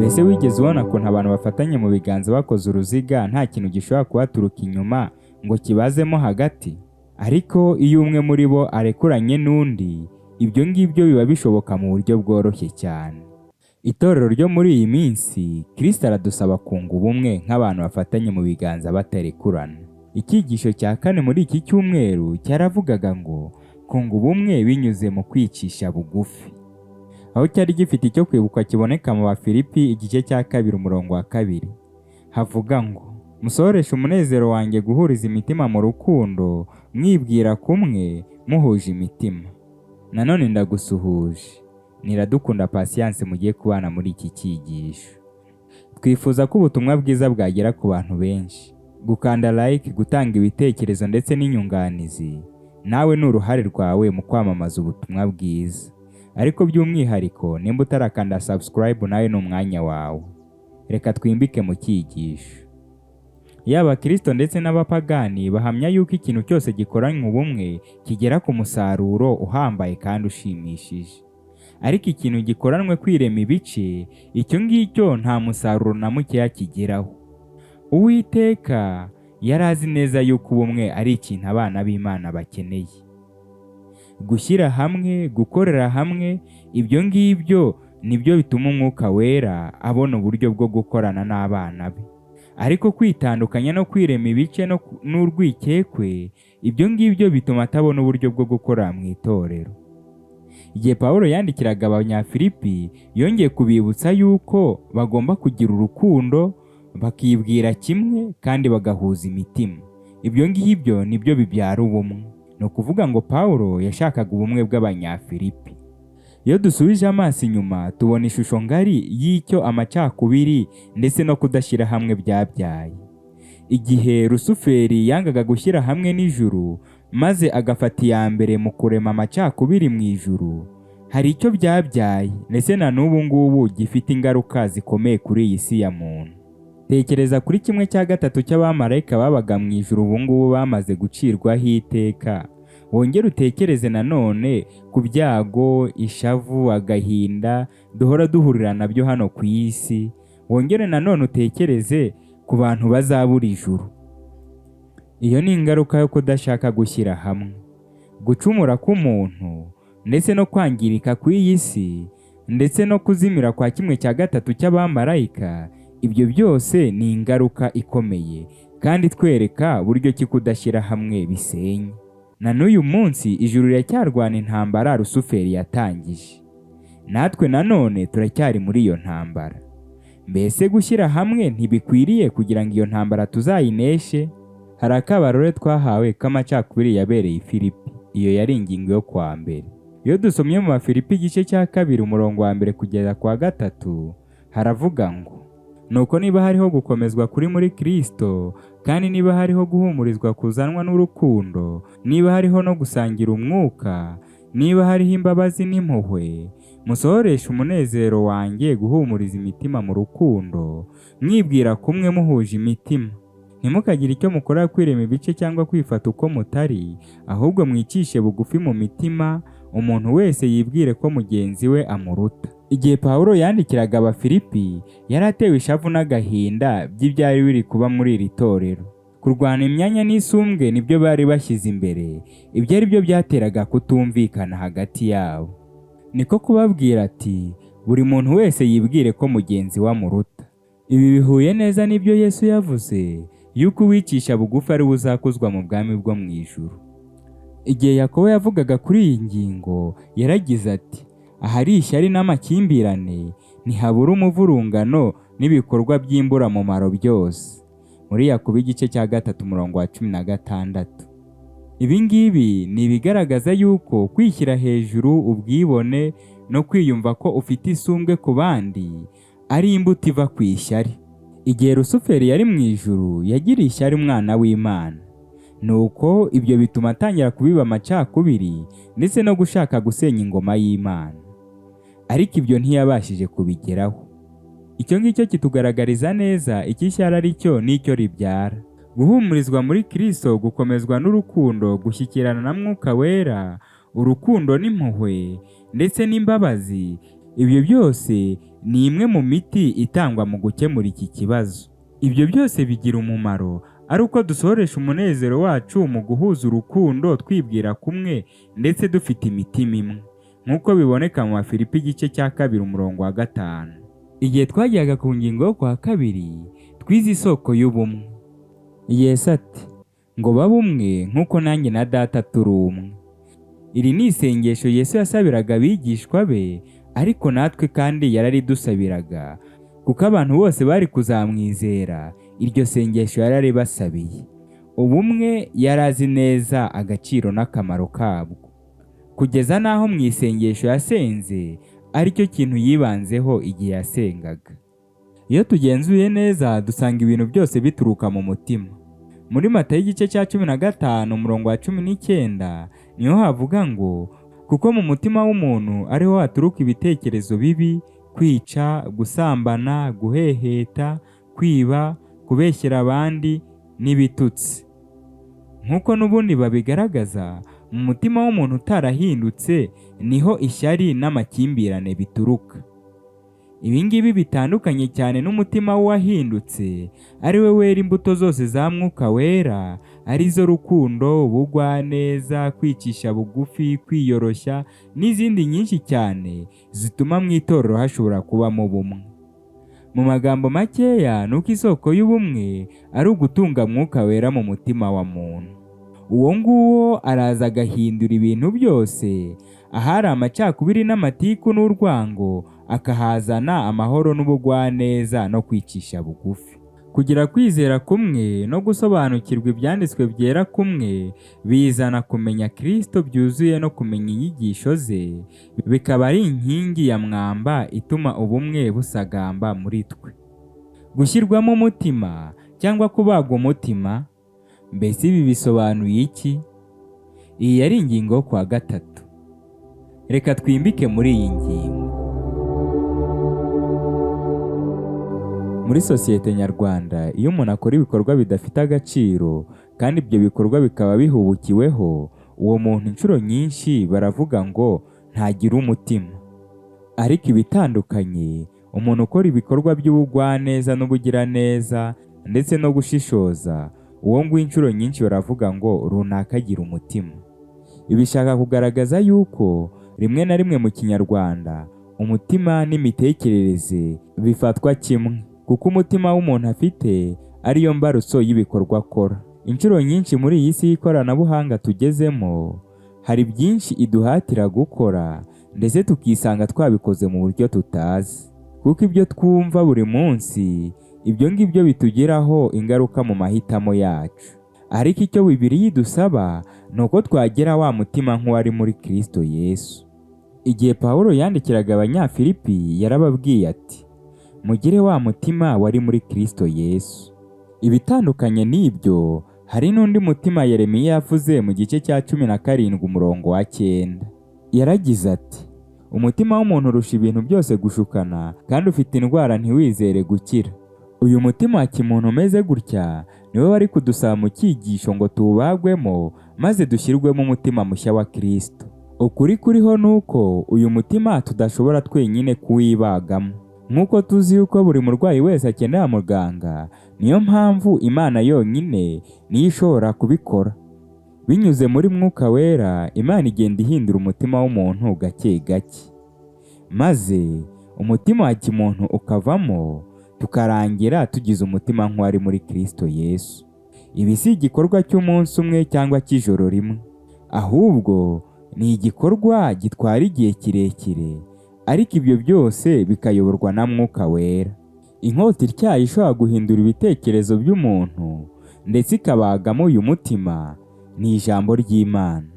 Mbese wigeze ubona ukuntu abantu bafatanye mu biganza bakoze uruziga nta kintu gishobora kubaturuka inyuma ngo kibazemo hagati? Ariko iyo umwe muri bo arekuranye n'undi, ibyo ngibyo biba bishoboka mu buryo bworoshye cyane. Itorero ryo muri iyi minsi, Kristo aradusaba kunga ubumwe nk'abantu bafatanye mu biganza batarekurana. Icyigisho cya 4 muri iki cyumweru cyaravugaga ngo kunga ubumwe binyuze mu kwicisha bugufi, aho cyari gifite icyo kwibuka kiboneka mu Bafilipi igice cya 2 umurongo wa 2. Havuga ngo musohoreshe umunezero wanjye guhuriza imitima mu rukundo, mwibwira kumwe, muhuje imitima. Nanone ndagusuhuje, Niradukunda Patience mugiye kubana muri iki cyigisho. Twifuza ko ubutumwa bwiza bwagera ku bantu benshi. Gukanda like, gutanga ibitekerezo ndetse n'inyunganizi, nawe ni uruhare rwawe mu kwamamaza ubutumwa bwiza. Ariko by'umwihariko nimba utarakanda subscribe, nawe ni umwanya wawe. Reka twimbike mu cyigisho. Yaba Kristo ndetse n'abapagani bahamya yuko ikintu cyose gikoranywe ubumwe kigera ku musaruro uhambaye kandi ushimishije. Ariko ikintu gikoranwe kwirema ibice, icyo ngicyo nta musaruro na mukeya kigeraho. Uwiteka yari azi neza yuko ubumwe ari ikintu abana b'Imana bakeneye. Gushyira hamwe, gukorera hamwe, ibyo ngibyo nibyo bituma Umwuka Wera abona uburyo bwo gukorana n'abana be. Ariko kwitandukanya no kwirema ibice n'urwikekwe, ibyo ngibyo bituma atabona uburyo bwo gukora mu itorero. Igihe Pawulo yandikiraga Abanyafilipi, yongeye kubibutsa yuko bagomba kugira urukundo, bakibwira kimwe kandi bagahuza imitima. Ibyo ngibyo nibyo bibyara ubumwe. Ni ukuvuga ngo Pawulo yashakaga ubumwe bw'Abanyafilipi. Iyo dusubije amaso inyuma, tubona ishusho ngari y'icyo amacakubiri ndetse no kudashyira hamwe byabyaye. Igihe Rusuferi yangaga gushyira hamwe n'ijuru, maze agafata iya mbere mu kurema amacakubiri mu ijuru, hari icyo byabyaye ndetse na n'ubu ngubu gifite ingaruka zikomeye kuri iyi si ya muntu. Tekereza kuri 1/3 cy'abamarayika babaga mu ijuru ubu ngubu bamaze gucirwaho iteka. Wongere utekereze nanone ku byago, ishavu, agahinda duhora duhurira nabyo hano ku isi. Wongere nanone utekereze ku bantu bazabura ijuru. Iyo ni ingaruka yo kudashaka gushyira hamwe. Gucumura k'umuntu ndetse no kwangirika kw'iyi si ndetse no kuzimira kwa 1/3 cy'abamarayika, ibyo byose ni ingaruka ikomeye kandi twereka buryo ki kudashyira hamwe bisenya. Na n'uyu munsi ijuru riracyarwana intambara Rusuferi yatangije. Natwe nanone turacyari muri iyo ntambara. Mbese gushyira hamwe ntibikwiriye kugira ngo iyo ntambara tuzayineshe? Hari akabarore twahawe k'amacakubiri yabereye i Filipi. Iyo yari ingingo yo kwa mbere. Iyo dusomye mu Bafilipi igice cya 2 umurongo wa 1 kugeza kwa 3, haravuga ngo nuko niba hariho gukomezwa kuri muri Kristo, kandi niba hariho guhumurizwa kuzanwa n'urukundo, niba hariho no gusangira umwuka, niba hariho imbabazi n'impuhwe, musohoreshe umunezero wanjye guhumuriza imitima mu rukundo, mwibwira kumwe, muhuje imitima. Ntimukagire icyo mukora kwirema ibice cyangwa kwifata uko mutari, ahubwo mwicishe bugufi mu mitima, umuntu wese yibwire ko mugenzi we amuruta. Igihe Pawulo yandikiraga Abafilipi, yari atewe ishavu n'agahinda by'ibyari biri kuba muri iri torero. Kurwana imyanya n'isumbwe nibyo bari bashyize imbere, ibyo ari byo byateraga kutumvikana hagati yabo. Niko kubabwira ati buri muntu wese yibwire ko mugenzi we amuruta. Ibi bihuye neza n'ibyo Yesu yavuze, yuko uwicisha bugufi ari we uzakuzwa mu bwami bwo mu ijuru. Igihe Yakobo yavugaga kuri iyi ngingo, yaragize ati ahari ishyari n'amakimbirane ntihabura umuvurungano n'ibikorwa by'imburamumaro byose. Muri Yakobo igice cya 3 umurongo wa 16. Ibi ngibi ni ibigaragaza yuko kwishyira hejuru, ubwibone no kwiyumva ko ufite isumbwe ku bandi ari imbuto iva ku ishyari. Igihe Rusuferi yari mu ijuru, yagiriye ishyari umwana w'Imana. Nuko ibyo bituma atangira kubiba amacakubiri ndetse no gushaka gusenya ingoma y'Imana. Ariko ibyo ntiyabashije kubigeraho. Icyo ngicyo kitugaragariza neza icy'ishyari ari cyo n'icyo ribyara. Guhumurizwa muri Kristo, gukomezwa n'urukundo, gushyikirana na Mwuka Wera, urukundo n'impuhwe ndetse n'imbabazi, ibyo byose ni imwe mu miti itangwa mu gukemura iki kibazo. Ibyo byose bigira umumaro ari uko dusohoresha umunezero wacu mu guhuza urukundo, twibwira kumwe ndetse dufite imitima imwe, nk'uko biboneka mu Bafilipi igice cya 2 umurongo wa 5. Igihe twajyaga ku ngingo yo kwa kabiri, twize isoko y'ubumwe. Yesu ati ngo babe umwe nk'uko nanjye na Data turi umwe. Iri ni isengesho Yesu yasabiraga abigishwa be, ariko natwe kandi yararidusabiraga, kuko abantu bose bari kuzamwizera iryo sengesho yararibasabiye. Ubumwe yari azi neza agaciro n'akamaro kabwo, kugeza n'aho mu isengesho yasenze aricyo kintu yibanzeho igihe yasengaga. Iyo tugenzuye neza dusanga ibintu byose bituruka mu mutima. Muri Matayo igice cya 15 umurongo wa 19 niho havuga ngo kuko mu mutima w'umuntu ariho haturuka ibitekerezo bibi, kwica, gusambana, guheheta, kwiba, kubeshyera abandi n'ibitutsi. Nk'uko n'ubundi babigaragaza, mu mutima w'umuntu utarahindutse niho ishyari n'amakimbirane bituruka. Ibi ngibi bitandukanye cyane n'umutima w'uwahindutse, ari we wera imbuto zose za Mwuka Wera, arizo rukundo, ubugwaneza, kwicisha bugufi, kwiyoroshya n'izindi nyinshi cyane zituma mu itorero hashobora kubamo ubumwe. Mu magambo makeya, nuko isoko y'ubumwe ari ugutunga Mwuka Wera mu mutima wa muntu. Uwo nguwo araza agahindura ibintu byose, ahari amacakubiri n'amatiku n'urwango akahazana amahoro n'ubugwaneza no kwicisha bugufi. Kugira kwizera kumwe no gusobanukirwa ibyanditswe byera kumwe bizana kumenya Kristo byuzuye no kumenya inyigisho ze, bikaba ari inkingi ya mwamba ituma ubumwe busagamba muri twe. Gushyirwamo umutima cyangwa kubagwa umutima, mbese ibi bisobanuye iki? Iyi yari ingingo kwa 3. Reka twimbike muri iyi ngingo. Muri sosiyete nyarwanda, iyo umuntu akora ibikorwa bidafite agaciro kandi ibyo bikorwa bikaba bihubukiweho, uwo muntu inshuro nyinshi baravuga ngo ntagira umutima. Ariko ibitandukanye, umuntu ukora ibikorwa by'ubugwaneza n'ubugiraneza ndetse no gushishoza, uwo nguwo inshuro nyinshi baravuga ngo runaka agira umutima. Ibi bishaka kugaragaza yuko rimwe na rimwe mu Kinyarwanda umutima n'imitekerereze bifatwa kimwe, kuko umutima w'umuntu afite ariyo mbarutso y'ibikorwa akora. Inshuro nyinshi muri iyi si y'ikoranabuhanga tugezemo, hari byinshi iduhatira gukora ndetse tukisanga twabikoze mu buryo tutazi, kuko ibyo twumva buri munsi ibyo ngibyo bitugiraho ingaruka mu mahitamo yacu. Ariko icyo Bibiliya idusaba ni uko twagira wa mutima nk'uwari muri Kristo Yesu. Igihe Pawulo yandikiraga Abanyafilipi yarababwiye ati mugire wa mutima wari muri Kristo Yesu. Ibitandukanye n'ibyo, hari n'undi mutima Yeremiya yavuze mu gice cya 17 umurongo wa 9. Yaragize ati umutima w'umuntu urusha ibintu byose gushukana, kandi ufite indwara ntiwizere gukira. Uyu mutima wa kimuntu umeze gutya niwe wari kudusaba mu cyigisho ngo tuwubagwemo maze dushyirwemo umutima mushya wa Kristo. Ukuri kuriho nuko uyu mutima tudashobora twenyine kuwibagamo. Nk'uko tuzi yuko buri murwayi wese akenera muganga, niyo mpamvu Imana yonyine niyo ishobora kubikora. Binyuze muri Mwuka Wera, Imana igenda ihindura umutima w'umuntu gake gake, maze umutima wa kimuntu ukavamo, tukarangira tugize umutima nk'uwari muri Kristo Yesu. Ibi si igikorwa cy'umunsi umwe cyangwa cy'ijoro rimwe, ahubwo ni igikorwa gitwara igihe kirekire, ariko ibyo byose bikayoborwa na Mwuka Wera. Inkota ityaye ishobora guhindura ibitekerezo by'umuntu ndetse ikabagamo uyu mutima ni ijambo ry'Imana.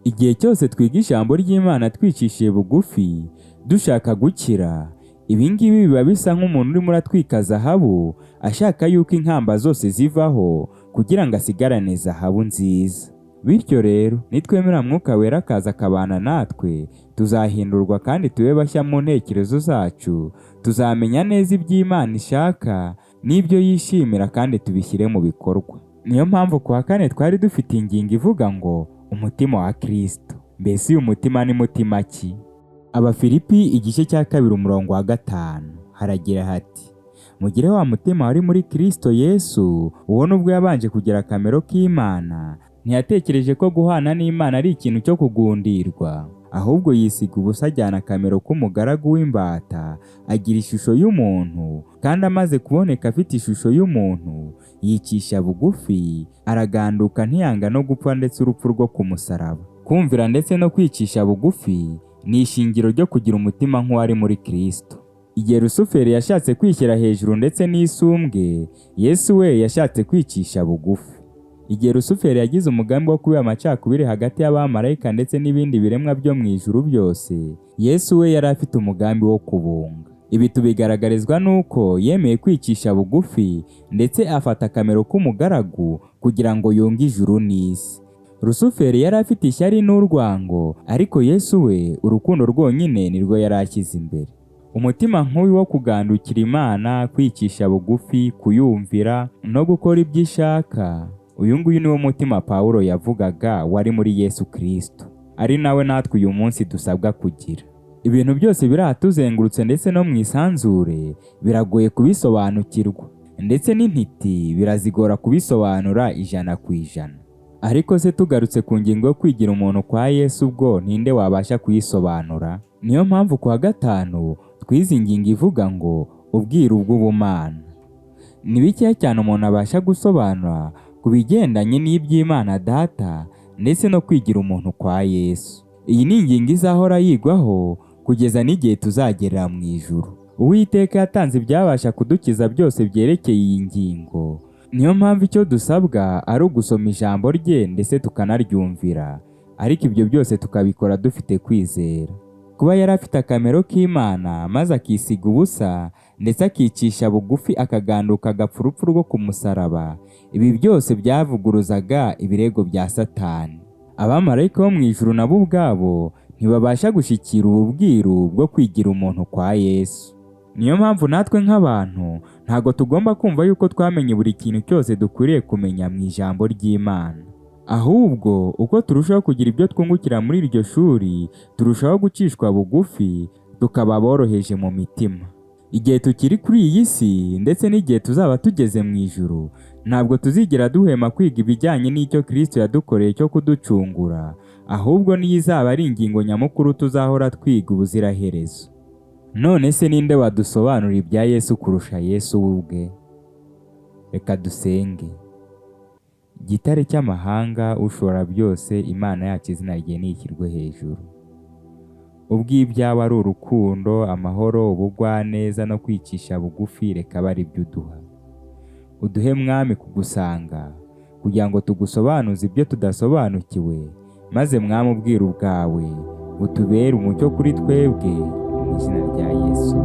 Igihe cyose twiga ijambo ry'Imana twicishije bugufi dushaka gukira, ibi ngibi biba bisa nk'umuntu urimo uratwika zahabu ashaka yuko inkamba zose zivaho kugira ngo asigarane zahabu nziza. Bityo rero nitwemera Mwuka Wera akaza akabana natwe, tuzahindurwa kandi tube bashya mu ntekerezo zacu, tuzamenya neza iby'Imana ishaka n'ibyo yishimira kandi tubishyire mu bikorwa. Niyo mpamvu ku wa 4 twari dufite ingingo ivuga ngo umutima wa Kristo. Mbese uyu mutima ni mutima ki? Abafilipi igice cya 2:5 haragira hati: mugire wa mutima wari muri Kristo Yesu, uwo nubwo yabanje kugira akamero k'Imana, ntiyatekereje ko guhana n'Imana ari ikintu cyo kugundirwa, ahubwo yisiga ubusa, ajyana akamero k'umugaragu w'imbata, agira ishusho y'umuntu, kandi amaze kuboneka afite ishusho y'umuntu, yicisha bugufi, araganduka, ntiyanga no gupfa, ndetse urupfu rwo ku musaraba. Kumvira ndetse no kwicisha bugufi ni ishingiro ryo kugira umutima nk'uwari muri Kristo. Igihe Rusuferi yashatse kwishyira hejuru ndetse n'isumbwe, Yesu we yashatse kwicisha bugufi. Igihe Rusuferi yagize umugambi wo kubiba amacakubiri hagati y'abamarayika ndetse n'ibindi biremwa byo mu ijuru byose, Yesu we yari afite umugambi wo kubunga. Ibi tubigaragarizwa n'uko yemeye kwicisha bugufi ndetse afata akamero k'umugaragu kugira ngo yunge ijuru n'isi. Rusuferi yari afite ishyari n'urwango, ariko Yesu we urukundo rwonyine nirwo yari ashyize imbere. Umutima nk'uyu wo kugandukira Imana, kwicisha bugufi, kuyumvira no gukora ibyo ishaka, uyu nguyu niwo mutima Pawulo yavugaga wari muri Yesu Kristo, ari nawe natwe uyu munsi dusabwa kugira. Ibintu byose biratuzengurutse ndetse no mu isanzure biragoye kubisobanukirwa, ndetse n'intiti birazigora kubisobanura 100%. Ariko se tugarutse ku ngingo yo kwigira umuntu kwa Yesu, ubwo ninde wabasha kuyisobanura? Niyo mpamvu kwa gatanu twize ingingo ivuga ngo ubwiru bw'ubumana. Ni bikeya cyane umuntu abasha gusobanura ku bigendanye n'iby'Imana Data ndetse no kwigira umuntu kwa Yesu. Iyi ni ingingo izahora yigwaho kugeza n'igihe tuzagerera mu ijuru. Uwiteka yatanze ibyabasha kudukiza byose byerekeye iyi ngingo. Niyo mpamvu icyo dusabwa ari ugusoma ijambo rye ndetse tukanaryumvira, ariko ibyo byose tukabikora dufite kwizera. Kuba yari afite akamero k'Imana maze akisiga ubusa ndetse akicisha bugufi, akaganduka, agapfa urupfu rwo ku musaraba, ibi byose byavuguruzaga ibirego bya Satani. Abamarayika bo mu ijuru nabo ubwabo ntibabasha gushyikira ubu bwiru bwo kwigira umuntu kwa Yesu. Niyo mpamvu natwe nk'abantu ntago tugomba kumva yuko twamenye buri kintu cyose dukwiriye kumenya mu ijambo ry'Imana. Ahubwo uko turushaho kugira ibyo twungukira muri iryo shuri, turushaho gucishwa bugufi, tukaba boroheje mu mitima. Igihe tukiri kuri iyi si ndetse n'igihe tuzaba tugeze mu ijuru, ntabwo tuzigera duhema kwiga ibijyanye n'icyo Kristo yadukoreye cyo kuducungura, ahubwo niyo izaba ari ingingo nyamukuru tuzahora twiga ubuziraherezo. None se ninde wadusobanurira ibya Yesu kurusha Yesu ubwe? Reka dusenge. Gitare cy'amahanga, ushobora byose, Imana yacu, izina rye nishyirwe hejuru. Ubw'ibyawe ari urukundo, amahoro, ubugwaneza no kwicisha bugufi, reka abe ari byo uduha. Uduhe Mwami kugusanga kugira ngo tugusobanuze ibyo tudasobanukiwe, maze Mwami ubwiru bwawe butubere umucyo kuri twebwe, mu izina rya Yesu.